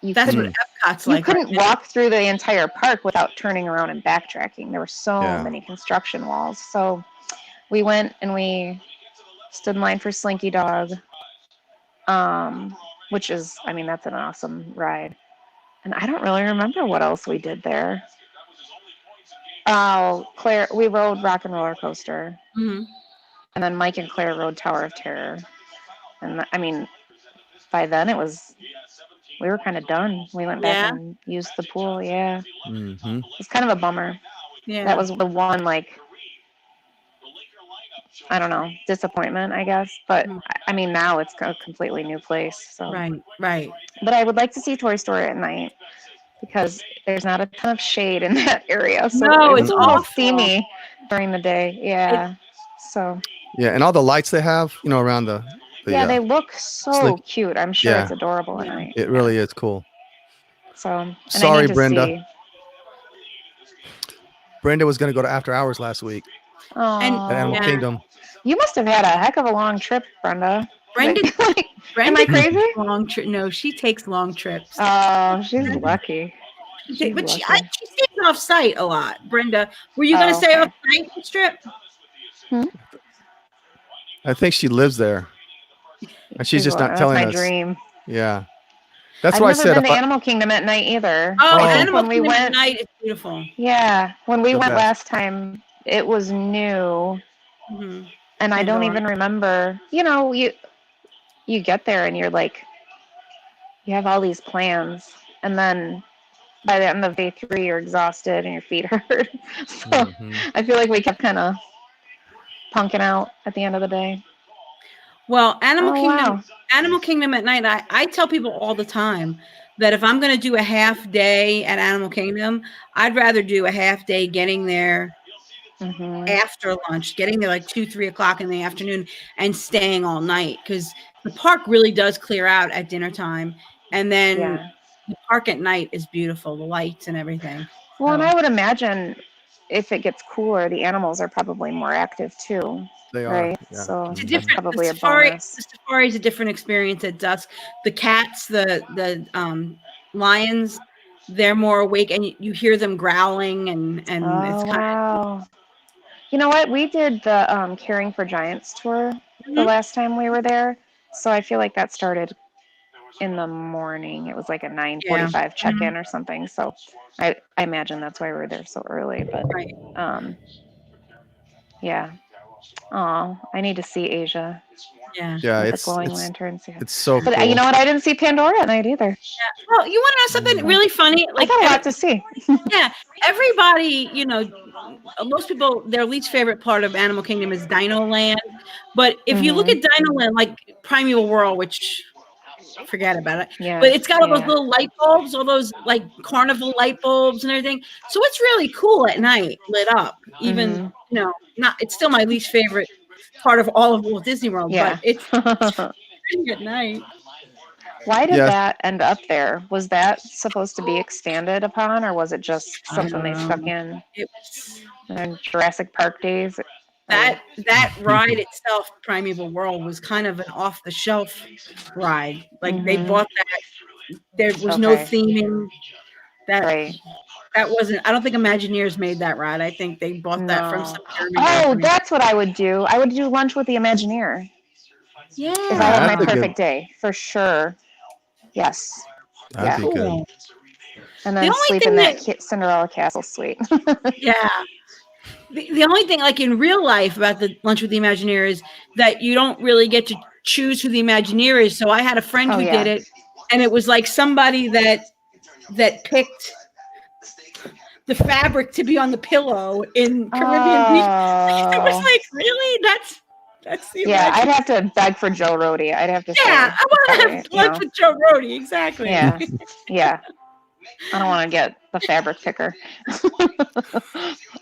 That's couldn't, what Epcot's you like. couldn't right now. walk through the entire park without turning around and backtracking. There were so Yeah. many construction walls. So we went and we stood in line for Slinky Dog, which is, I mean, that's an awesome ride. And I don't really remember what else we did there. Oh, Claire, we rode Rock and Roller Coaster. Mhm. And then Mike and Claire rode Tower of Terror. And I mean, by then we were kind of done. We went back Yeah. and used the pool. Yeah. Mm-hmm. It's kind of a bummer. Yeah. That was the one, like, I don't know, disappointment, I guess. But I mean, now it's a completely new place. So, right. but I would like to see Toy Story at night because there's not a ton of shade in that area. So No, it's it's a little awful. steamy during the day. Yeah. So Yeah, and all the lights they have, around the yeah, they look so slick- cute. I'm sure yeah. it's adorable at Yeah. night. it really is cool. So and Sorry, I need to Brenda. see. Brenda was going to go to After Hours last week Oh, And- at Animal Yeah. Kingdom. you must have had a heck of a long trip, Brenda. Brenda, Like, Brenda am I crazy? takes long trip. No, she takes long trips. Oh, she's lucky. She's But she lucky. stays off site a lot. Brenda, were you going to Oh, stay okay. off site this trip? I think she lives there, and she's just not That's telling my us. dream. Yeah, that's I've why I never said been if to I, Animal Kingdom at night either. Oh, Oh. Animal When we Kingdom at went- night is beautiful. Yeah, when we The went best. last time, it was new, Mhm. and I don't Pandora. even remember. You get there and you're like, you have all these plans, and then by the end of day 3, you're exhausted and your feet hurt. So Mhm. I feel like we kept kind of punking out at the end of the day. Well, Animal Wow. Kingdom at night, I tell people all the time that if I'm going to do a half day at Animal Kingdom, I'd rather do a half day getting there Mhm. after lunch, getting there like 2, 3 o'clock in the afternoon and staying all night because the park really does clear out at dinner time. And then Yeah. the park at night is beautiful, the lights and everything. Well, and So- I would imagine if it gets cooler, the animals are probably more active too, They are. right? Yeah. So It's a that's different probably a safari. bonus. The safari is a different experience at dusk. The cats, the lions, they're more awake, and you hear them growling, and it's Oh, kind wow. You know what? We did the Caring for Giants tour the Mhm. last time we were there. So I feel like that started in the morning. It was like a 9:45 check-in or something. So I imagine that's why we were there so early. But right. yeah. Oh, I need to see Asia Yeah. Yeah, with the it's glowing it's lanterns. Yeah. it's so But cool. you know what? I didn't see Pandora at night either. Well, you want to know something really funny? I got a lot to see. Yeah, everybody, most people, their least favorite part of Animal Kingdom is Dino Land. But if you look at Dino Land, like Primeval World, which forget about it, Yeah. but it's got all those yeah. little light bulbs, all those like carnival light bulbs and everything. So it's really cool at night, lit up. Even not. It's still my least favorite part of all of Walt Disney World, Yeah. but it's pretty at night. Why did Yes. that end up there? Was that supposed to be expanded upon, or was it just something they stuck in It was Jurassic Park days? that ride itself, Primeval World, was kind of an off the shelf ride. Like they bought that. There was no Okay. theming. Right. That wasn't. I don't think Imagineers made that ride. I think they bought that from No. some German Oh, company. that's what I would do. I would do lunch with the Imagineer Yeah. if I had my That's a good- perfect day, for sure. Yes. That'd be good. Cool. And The then only sleep thing in that that- Cinderella Castle suite. Yeah. The only thing, like in real life, about the lunch with the Imagineer is that you don't really get to choose who the Imagineer is. So I had a friend Oh, who yeah. did it, and it was like somebody that picked the fabric to be on the pillow in Caribbean Beach. It was Oh. like, really? That's the Yeah, Imagineer? I'd have to beg for Joe Rody. I'd have to Yeah, say. I want to sorry, have lunch with Joe Rody. Exactly. Yeah. Yeah. I don't want to get the fabric picker.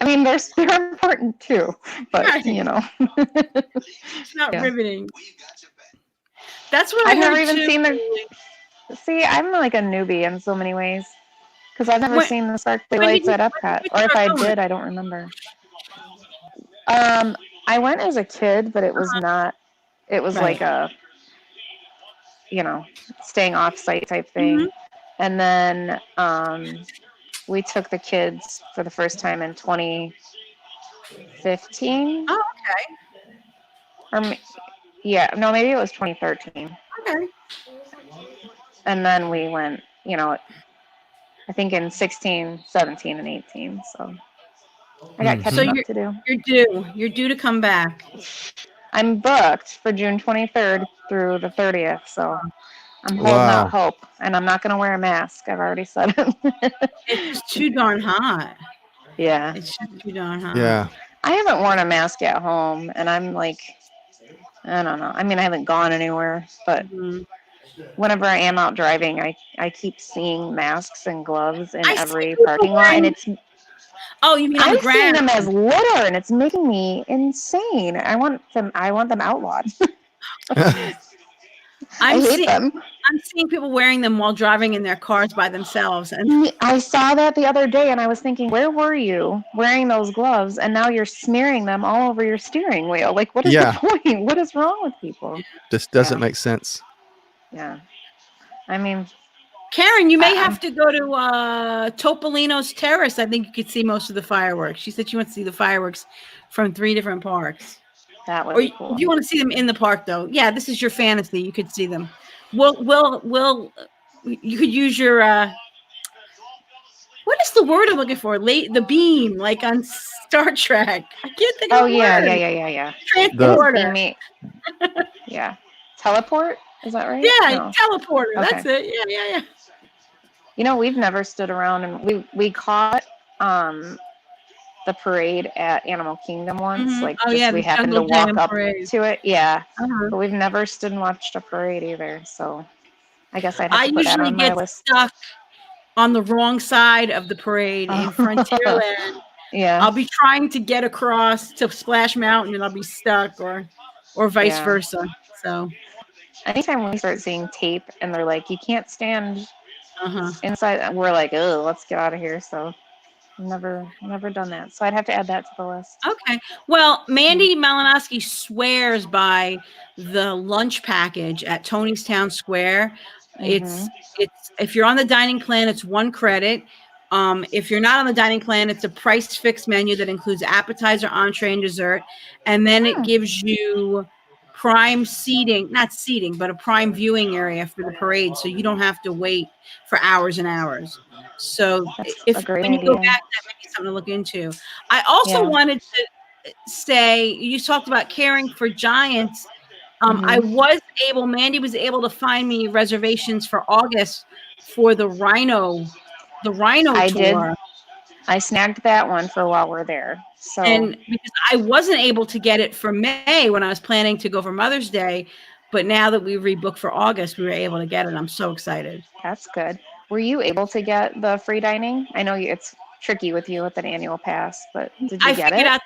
I mean, they're important too, but Right. It's not Yeah. riveting. That's what I've I never heard even too. seen the. See, I'm like a newbie in so many ways because I've never When- seen the sparkly when lights did at you Epcot, or if start I going? did, I don't remember. I went as a kid, but it was not. It was Right. like a, staying off site type thing, and then we took the kids for the first time in 2015. Oh, okay. No, maybe it was 2013. Okay. And then we went, I think in 16, 17, and 18. So I got Mhm. catching So up to do. You're due to come back. I'm booked for June 23rd through the 30th. So I'm holding Wow. out hope. And I'm not going to wear a mask. I've already said it. It's just too darn hot. Yeah. It's just too darn hot. Yeah. I haven't worn a mask at home. And I'm like, I don't know. I mean, I haven't gone anywhere. But Mhm. whenever I am out driving, I keep seeing masks and gloves in I see every people parking lot. And wearing- Oh, you mean on I'm the seeing ground? them as litter, and it's making me insane. I want them outlawed. I hate them. I'm seeing people wearing them while driving in their cars by themselves. And I saw that the other day, and I was thinking, where were you wearing those gloves? And now you're smearing them all over your steering wheel. Like, what is Yeah. the point? What is wrong with people? Just doesn't Yeah. make sense. Yeah. I mean, Karen, you may have to go to Topolino's Terrace. I think you could see most of the fireworks. She said she wants to see the fireworks from 3 different parks. that would Or be cool. if you want to see them in the park, though, yeah, this is your fantasy. You could see them. You could use your what is the word I'm looking for? The beam, like on Star Trek. I can't think of Oh, the yeah. word. Transporter. Yeah. Teleport? Is that right? Yeah, No. teleporter. Okay. That's it. Yeah. We've never stood around, and we caught the parade at Animal Kingdom once. Mhm. Like, Oh, just yeah, we the happened to Jungle walk Jam up parade. to it. Yeah, Uh-huh. but we've never stood and watched a parade either. So I guess I'd have I to put that usually on my get list. stuck on the wrong side of the parade in Frontierland. Yeah. I'll be trying to get across to Splash Mountain and I'll be stuck, or vice Yeah. versa. So, Anytime we start seeing tape and they're like, you can't stand uh-huh. inside, we're like, oh, let's get out of here. So never done that. So I'd have to add that to the list. Okay. Well, Mandy Malinowski swears by the lunch package at Tony's Town Square. It's if you're on the dining plan, it's 1 credit. If you're not on the dining plan, it's a price fixed menu that includes appetizer, entree, and dessert. And then it gives you prime seating, not seating, but a prime viewing area for the parade. So you don't have to wait for hours and hours. So That's if a great when you go idea. back, that may be something to look into. I also Yeah. wanted to say, you talked about caring for giants. Mandy was able to find me reservations for August for the Rhino I tour. did. I snagged that one for while we're there. So And because I wasn't able to get it for May when I was planning to go for Mother's Day, but now that we rebooked for August, we were able to get it. I'm so excited. that's good. Were you able to get the free dining? I know it's tricky with you with an annual pass, but did you I get figured it? out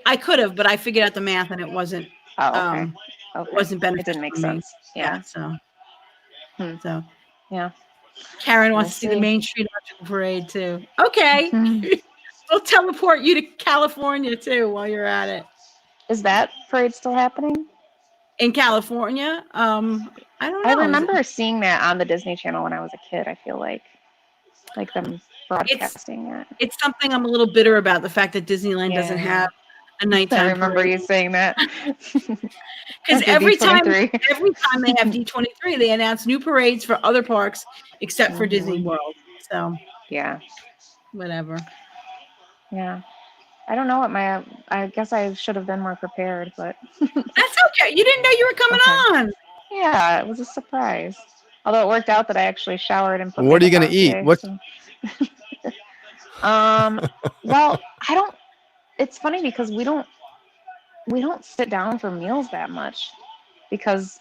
I could have, but I figured out the math and it wasn't Oh, okay. Okay. it wasn't It beneficial didn't make for me. sense. Yeah. So Hmm. so Yeah. Karen We'll wants to see the see. Main Street Electrical Parade too. Okay. Mhm. We'll teleport you to California too while you're at it. Is that parade still happening? In California? I don't know. I remember seeing that on the Disney Channel when I was a kid. I feel like them broadcasting it. It's something I'm a little bitter about, the fact that Disneyland doesn't Yeah. have a nighttime I remember parade. you saying that. Because After every time D23. they have D23, they announce new parades for other parks except for Disney Mhm. World. So Yeah. whatever. Yeah. I don't know what I guess I should have been more prepared, but That's okay. You didn't know you were coming Okay. on. yeah, it was a surprise. Although it worked out that I actually showered and put What are you makeup gonna on eat? today, What- so- well, I don't. It's funny because we don't sit down for meals that much because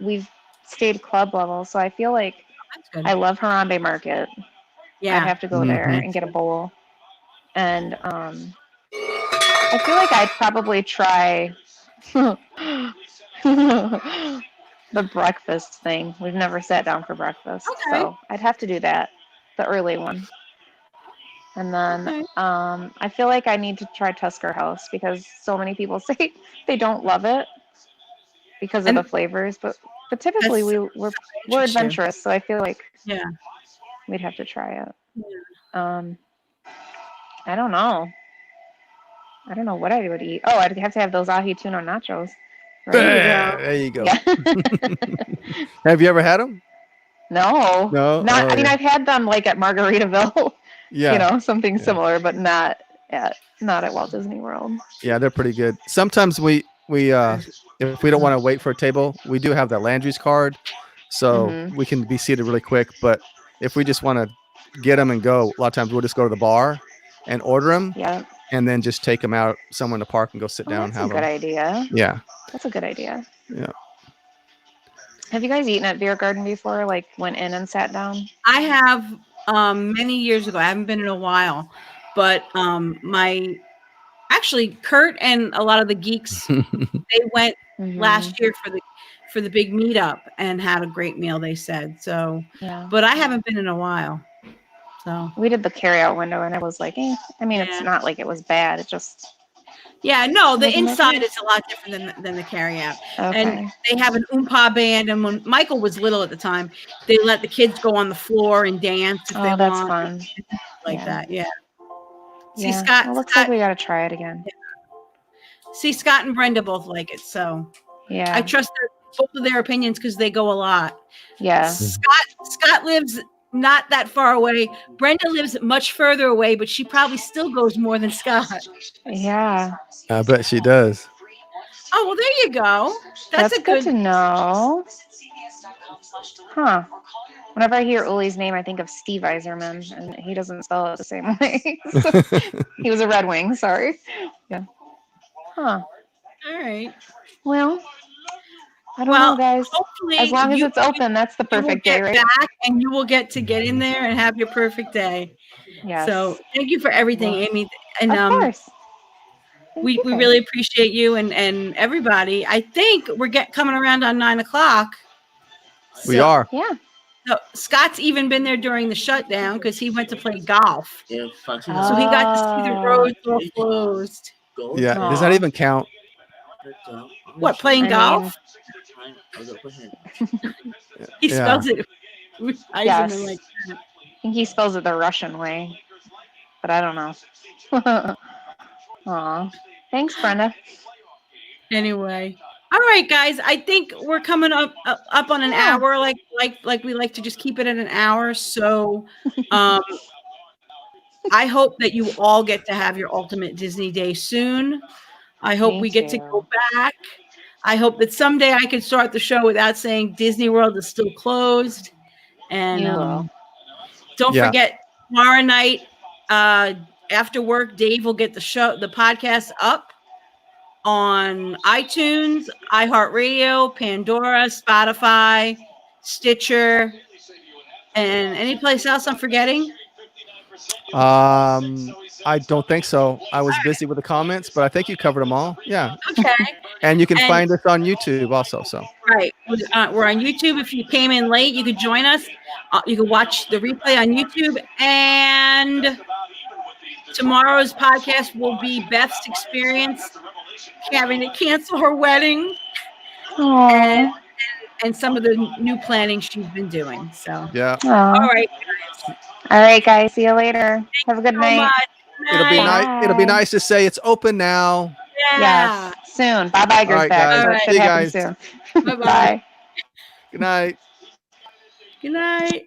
we've stayed club level. So I feel like That's good. I love Harambe Market. I'd Yeah. have to go there Mhm. and get a bowl. And I feel like I'd probably try the breakfast thing. We've never sat down for breakfast. Okay. So I'd have to do that, the early one. And then Okay. I feel like I need to try Tusker House because so many people say they don't love it because of And the flavors, but typically we're Interesting. adventurous, so I feel like Yeah. we'd have to try it. Yeah. I don't know. I don't know what I would eat. Oh, I'd have to have those ahi tuna nachos. There you go. Yeah. Have you ever had them? No. No? Not. Oh, I mean, yeah. I've had them like at Margaritaville. Yeah. You know, something Yeah. similar, but not at Walt Disney World. Yeah, they're pretty good. Sometimes we if we don't want to wait for a table, we do have the Landry's card, so Mhm. we can be seated really quick. But if we just want to get them and go, a lot of times we'll just go to the bar and order them, Yeah. and then just take them out somewhere in the park and go sit Oh, down and that's a have good them. idea. Yeah, That's a good idea. yeah. Have you guys eaten at Beer Garden before? Like went in and sat down? I have many years ago. I haven't been in a while, but Kurt and a lot of the geeks, they went Mhm. last year for the big meetup and had a great meal, they said. So, Yeah. but I haven't been in a while. So We did the carryout window, and it was like, I mean, Yeah. it's not like it was bad. It just yeah, no, the Wasn't that inside good? is a lot different than the carryout. okay. And they have an oompa band, and when Michael was little at the time, they let the kids go on the floor and dance if they Oh, that's want, fun. like Yeah. that. Yeah. See, Yeah. Scott, Well, looks Scott, like we got to try it again. Scott and Brenda both like it, so Yeah. I trust both of their opinions because they go a lot. Yeah. Scott lives not that far away. Brenda lives much further away, but she probably still goes more than Scott. Yeah. I bet she does. Oh, well, there you go. That's a good good. to know. Huh. Whenever I hear Uli's name, I think of Steve Eiserman, and he doesn't spell it the same way. So, he was a Red Wing, sorry. Yeah. Huh. All right. Well, I don't Well, know, guys. hopefully, As long as you- it's open, that's the you will perfect day, get right? back and you will get to get in there and have your perfect day. Yes. So thank you for everything, Amy. And of course. Thank we you, guys. really appreciate you and everybody. I think we're coming around on 9:00. We are. Yeah. So Scott's even been there during the shutdown because he went to play golf. Yeah, fancy So he got to see the roads all closed. Go. Yeah. Does Aw. that even count? What, playing I golf? mean, He Yeah. spells it. Yes. Eiserman like that. I think he spells it the Russian way, but I don't know. Aw. Thanks, Brenda. Anyway. All right, guys. I think we're coming up on an Yeah. hour. Like we like to just keep it at an hour. So I hope that you all get to have your ultimate Disney day soon. I hope Me we get to too. go back. I hope that someday I can start the show without saying Disney World is still closed. And You will. don't Yeah. forget tomorrow night after work, Dave will get the podcast up on iTunes, iHeartRadio, Pandora, Spotify, Stitcher, and any place else I'm forgetting. I don't think so. I was busy with the comments, but I think you covered them all. Yeah. Okay. And you can And- find us on YouTube also. So Right. We're on YouTube. If you came in late, you could join us. You can watch the replay on YouTube. And tomorrow's podcast will be Beth's experience having to cancel her wedding Aw. and some of the new planning she's been doing. So, yeah, Aw. all right. All right, guys. See you later. Have a good So night. much. it'll be Night. nice. It'll be nice to say it's open now. Yeah. Yes. Soon. Bye bye, All right, Gersbeck. guys. So it See should you happen guys. soon. Bye-bye. Bye. Good night. Good night.